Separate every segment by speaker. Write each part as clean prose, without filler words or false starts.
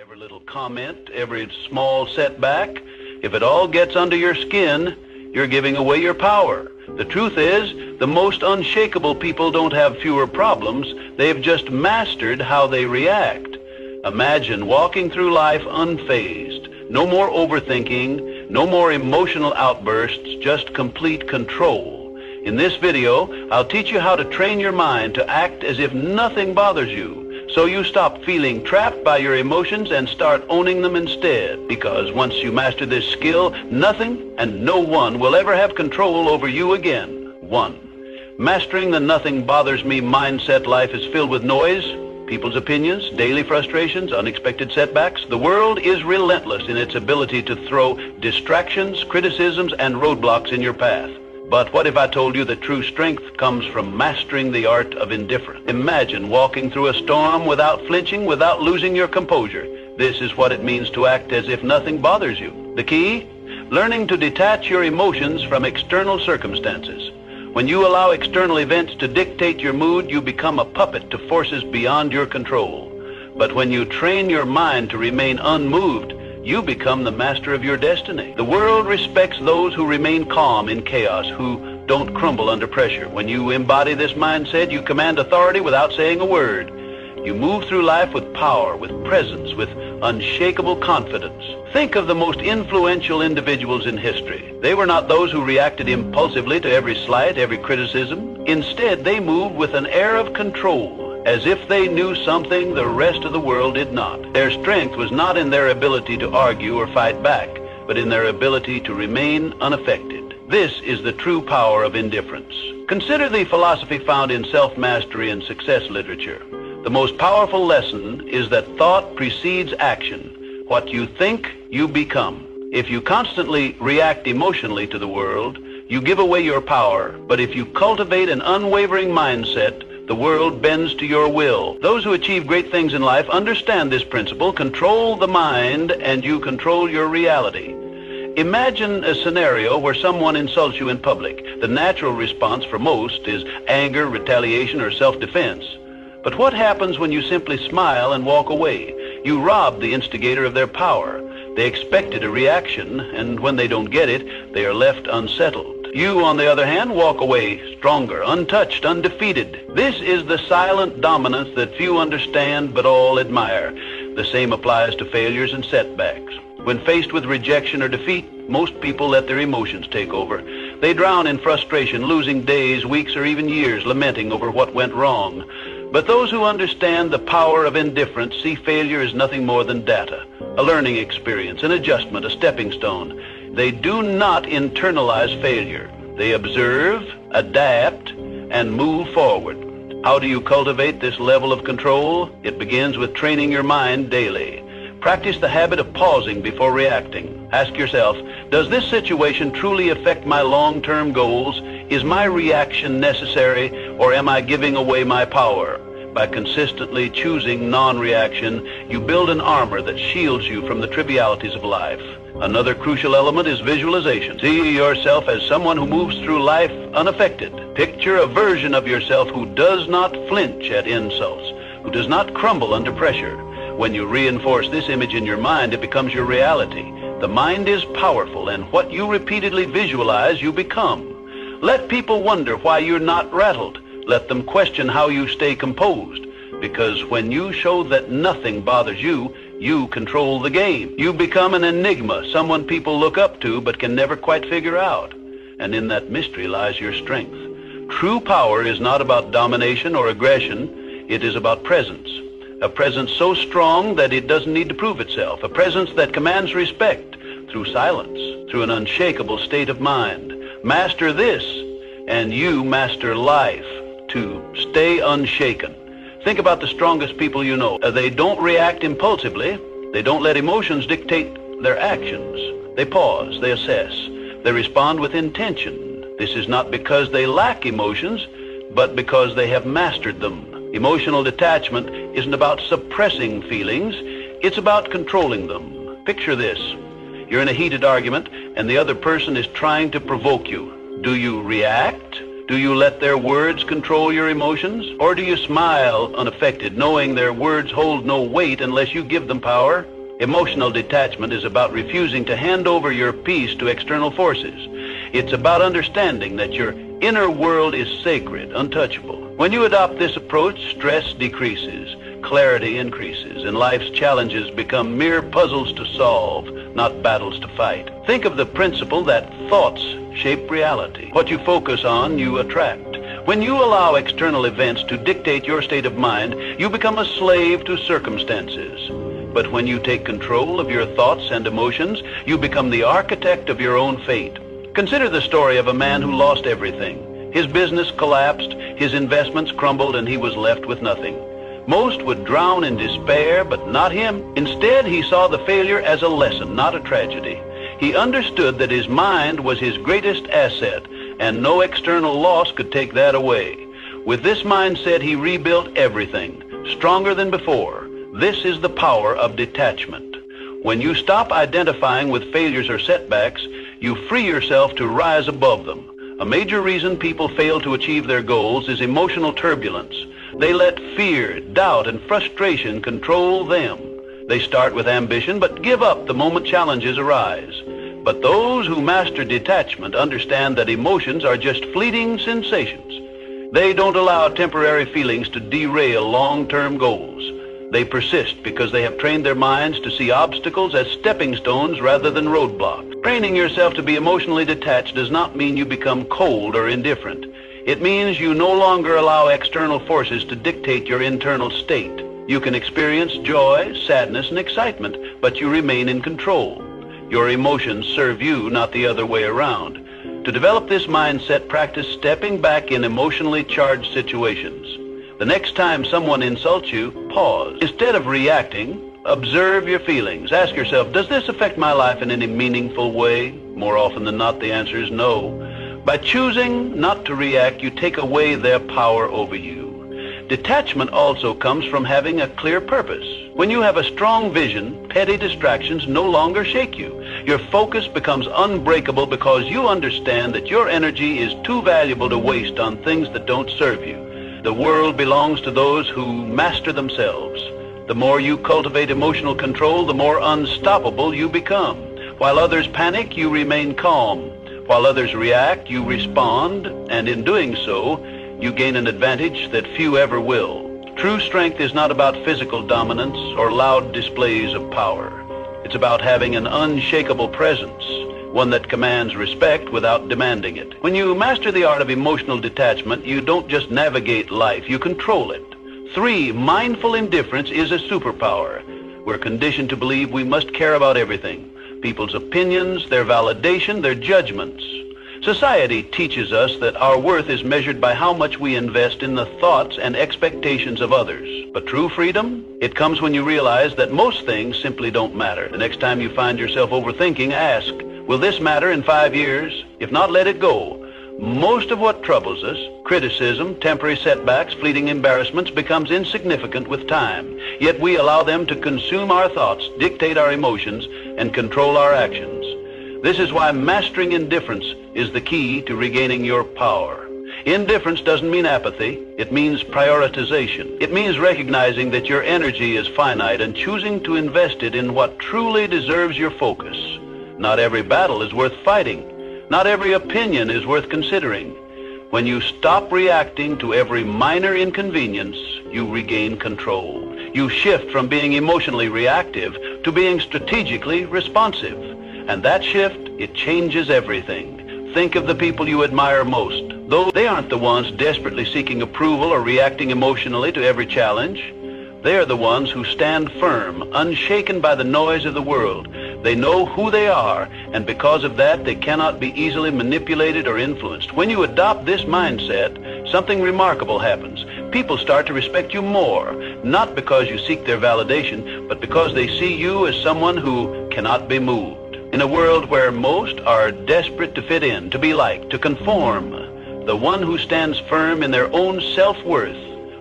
Speaker 1: Every little comment, every small setback, if it all gets under your skin, you're giving away your power. The truth is, the most unshakable people don't have fewer problems. They've just mastered how they react. Imagine walking through life unfazed. No more overthinking, no more emotional outbursts, just complete control. In this video, I'll teach you how to train your mind to act as if nothing bothers you, so you stop feeling trapped by your emotions and start owning them instead. Because once you master this skill, nothing and no one will ever have control over you again. 1. Mastering the nothing bothers me mindset. Life is filled with noise, people's opinions, daily frustrations, unexpected setbacks. The world is relentless in its ability to throw distractions, criticisms, and roadblocks in your path. But what if I told you that true strength comes from mastering the art of indifference? Imagine walking through a storm without flinching, without losing your composure. This is what it means to act as if nothing bothers you. The key? Learning to detach your emotions from external circumstances. When you allow external events to dictate your mood, you become a puppet to forces beyond your control. But when you train your mind to remain unmoved, you become the master of your destiny. The world respects those who remain calm in chaos, who don't crumble under pressure. When you embody this mindset, you command authority without saying a word. You move through life with power, with presence, with unshakable confidence. Think of the most influential individuals in history. They were not those who reacted impulsively to every slight, every criticism. Instead, they moved with an air of control, as if they knew something the rest of the world did not. Their strength was not in their ability to argue or fight back, but in their ability to remain unaffected. This is the true power of indifference. Consider the philosophy found in self-mastery and success literature. The most powerful lesson is that thought precedes action. What you think, you become. If you constantly react emotionally to the world, you give away your power. But if you cultivate an unwavering mindset, the world bends to your will. Those who achieve great things in life understand this principle. Control the mind and you control your reality. Imagine a scenario where someone insults you in public. The natural response for most is anger, retaliation, or self-defense. But what happens when you simply smile and walk away? You rob the instigator of their power. They expected a reaction, and when they don't get it, they are left unsettled. You, on the other hand, walk away stronger, untouched, undefeated. This is the silent dominance that few understand but all admire. The same applies to failures and setbacks. When faced with rejection or defeat, most people let their emotions take over. They drown in frustration, losing days, weeks, or even years lamenting over what went wrong. But those who understand the power of indifference see failure as nothing more than data, a learning experience, an adjustment, a stepping stone. They do not internalize failure. They observe, adapt, and move forward. How do you cultivate this level of control? It begins with training your mind daily. Practice the habit of pausing before reacting. Ask yourself, does this situation truly affect my long-term goals? Is my reaction necessary, or am I giving away my power? By consistently choosing non-reaction, you build an armor that shields you from the trivialities of life. Another crucial element is visualization. See yourself as someone who moves through life unaffected. Picture a version of yourself who does not flinch at insults, who does not crumble under pressure. When you reinforce this image in your mind, it becomes your reality. The mind is powerful, and what you repeatedly visualize, you become. Let people wonder why you're not rattled. Let them question how you stay composed. Because when you show that nothing bothers you, you control the game. You become an enigma, someone people look up to but can never quite figure out. And in that mystery lies your strength. True power is not about domination or aggression. It is about presence. A presence so strong that it doesn't need to prove itself. A presence that commands respect through silence, through an unshakable state of mind. Master this, and you master life. 2. Stay unshaken. Think about the strongest people you know. They don't react impulsively. They don't let emotions dictate their actions. They pause, they assess, they respond with intention. This is not because they lack emotions, but because they have mastered them. Emotional detachment isn't about suppressing feelings, it's about controlling them. Picture this. You're in a heated argument, and the other person is trying to provoke you. Do you react? Do you let their words control your emotions? Or do you smile unaffected, knowing their words hold no weight unless you give them power? Emotional detachment is about refusing to hand over your peace to external forces. It's about understanding that your inner world is sacred, untouchable. When you adopt this approach, stress decreases, clarity increases, and life's challenges become mere puzzles to solve, not battles to fight. Think of the principle that thoughts shape reality. What you focus on, you attract. When you allow external events to dictate your state of mind, you become a slave to circumstances. But when you take control of your thoughts and emotions, you become the architect of your own fate. Consider the story of a man who lost everything. His business collapsed, his investments crumbled, and he was left with nothing. Most would drown in despair, but not him. Instead, he saw the failure as a lesson, not a tragedy. He understood that his mind was his greatest asset, and no external loss could take that away. With this mindset, he rebuilt everything, stronger than before. This is the power of detachment. When you stop identifying with failures or setbacks, you free yourself to rise above them. A major reason people fail to achieve their goals is emotional turbulence. They let fear, doubt, and frustration control them. They start with ambition, but give up the moment challenges arise. But those who master detachment understand that emotions are just fleeting sensations. They don't allow temporary feelings to derail long-term goals. They persist because they have trained their minds to see obstacles as stepping stones rather than roadblocks. Training yourself to be emotionally detached does not mean you become cold or indifferent. It means you no longer allow external forces to dictate your internal state. You can experience joy, sadness, and excitement, but you remain in control. Your emotions serve you, not the other way around. To develop this mindset, practice stepping back in emotionally charged situations. The next time someone insults you, pause. Instead of reacting, observe your feelings. Ask yourself, does this affect my life in any meaningful way? More often than not, the answer is no. By choosing not to react, you take away their power over you. Detachment also comes from having a clear purpose. When you have a strong vision, petty distractions no longer shake you. Your focus becomes unbreakable because you understand that your energy is too valuable to waste on things that don't serve you. The world belongs to those who master themselves. The more you cultivate emotional control, the more unstoppable you become. While others panic, you remain calm. While others react, you respond, and in doing so, you gain an advantage that few ever will. True strength is not about physical dominance or loud displays of power. It's about having an unshakable presence, one that commands respect without demanding it. When you master the art of emotional detachment, you don't just navigate life, you control it. 3, mindful indifference is a superpower. We're conditioned to believe we must care about everything. People's opinions, their validation, their judgments. Society teaches us that our worth is measured by how much we invest in the thoughts and expectations of others. But true freedom? It comes when you realize that most things simply don't matter. The next time you find yourself overthinking, ask, will this matter in 5 years? If not, let it go. Most of what troubles us, criticism, temporary setbacks, fleeting embarrassments, becomes insignificant with time. Yet we allow them to consume our thoughts, dictate our emotions, and control our actions. This is why mastering indifference is the key to regaining your power. Indifference doesn't mean apathy. It means prioritization. It means recognizing that your energy is finite and choosing to invest it in what truly deserves your focus. Not every battle is worth fighting. Not every opinion is worth considering. When you stop reacting to every minor inconvenience, you regain control. You shift from being emotionally reactive to being strategically responsive. And that shift, it changes everything. Think of the people you admire most. Though they aren't the ones desperately seeking approval or reacting emotionally to every challenge, they are the ones who stand firm, unshaken by the noise of the world. They know who they are, and because of that, they cannot be easily manipulated or influenced. When you adopt this mindset, something remarkable happens. People start to respect you more, not because you seek their validation, but because they see you as someone who cannot be moved. In a world where most are desperate to fit in, to be liked, to conform, the one who stands firm in their own self-worth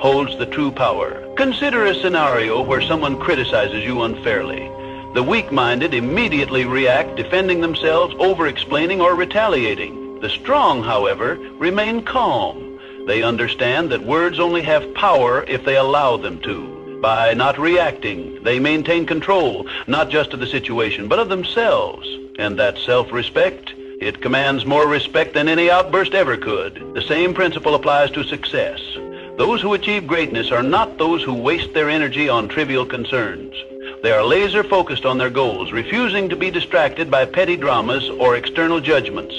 Speaker 1: holds the true power. Consider a scenario where someone criticizes you unfairly. The weak-minded immediately react, defending themselves, over-explaining, or retaliating. The strong, however, remain calm. They understand that words only have power if they allow them to. By not reacting, they maintain control, not just of the situation, but of themselves. And that self-respect, it commands more respect than any outburst ever could. The same principle applies to success. Those who achieve greatness are not those who waste their energy on trivial concerns. They are laser focused on their goals, refusing to be distracted by petty dramas or external judgments.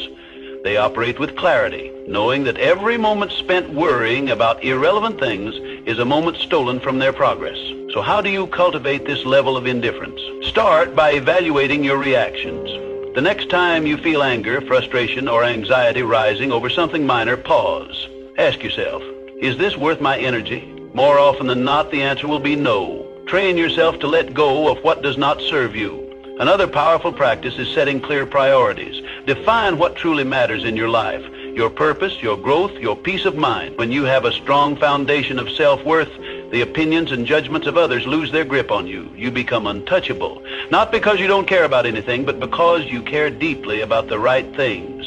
Speaker 1: They operate with clarity, knowing that every moment spent worrying about irrelevant things is a moment stolen from their progress. So how do you cultivate this level of indifference? Start by evaluating your reactions. The next time you feel anger, frustration, or anxiety rising over something minor, pause. Ask yourself, is this worth my energy? More often than not, the answer will be no. Train yourself to let go of what does not serve you. Another powerful practice is setting clear priorities. Define what truly matters in your life, your purpose, your growth, your peace of mind. When you have a strong foundation of self-worth, the opinions and judgments of others lose their grip on you. You become untouchable, not because you don't care about anything, but because you care deeply about the right things.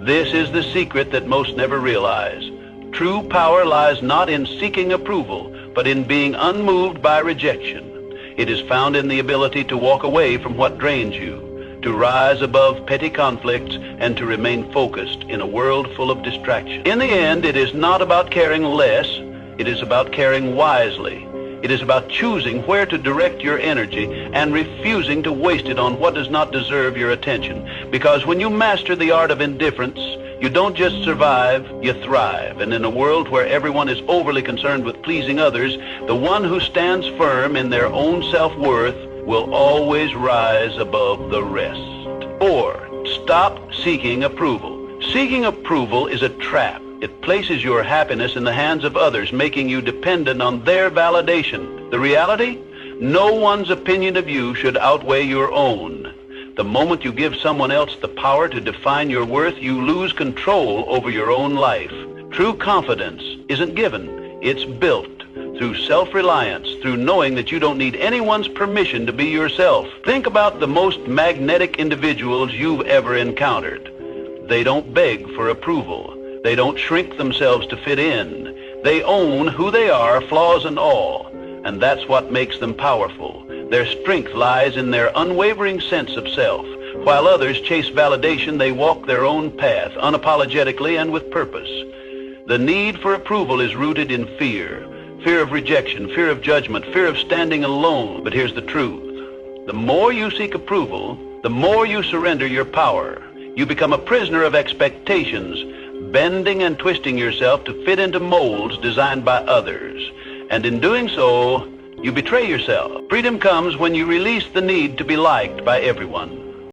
Speaker 1: This is the secret that most never realize. True power lies not in seeking approval, but in being unmoved by rejection. It is found in the ability to walk away from what drains you, to rise above petty conflicts, and to remain focused in a world full of distraction. In the end, it is not about caring less, it is about caring wisely. It is about choosing where to direct your energy and refusing to waste it on what does not deserve your attention. Because when you master the art of indifference, you don't just survive, you thrive. And in a world where everyone is overly concerned with pleasing others, the one who stands firm in their own self-worth will always rise above the rest. 4. Stop seeking approval. Seeking approval is a trap. It places your happiness in the hands of others, making you dependent on their validation. The reality? No one's opinion of you should outweigh your own. The moment you give someone else the power to define your worth, you lose control over your own life. True confidence isn't given, it's built through self-reliance, through knowing that you don't need anyone's permission to be yourself. Think about the most magnetic individuals you've ever encountered. They don't beg for approval. They don't shrink themselves to fit in. They own who they are, flaws and all. And that's what makes them powerful. Their strength lies in their unwavering sense of self. While others chase validation, they walk their own path, unapologetically and with purpose. The need for approval is rooted in fear. Fear of rejection, fear of judgment, fear of standing alone. But here's the truth. The more you seek approval, the more you surrender your power. You become a prisoner of expectations, bending and twisting yourself to fit into molds designed by others. And in doing so, you betray yourself. Freedom comes when you release the need to be liked by everyone.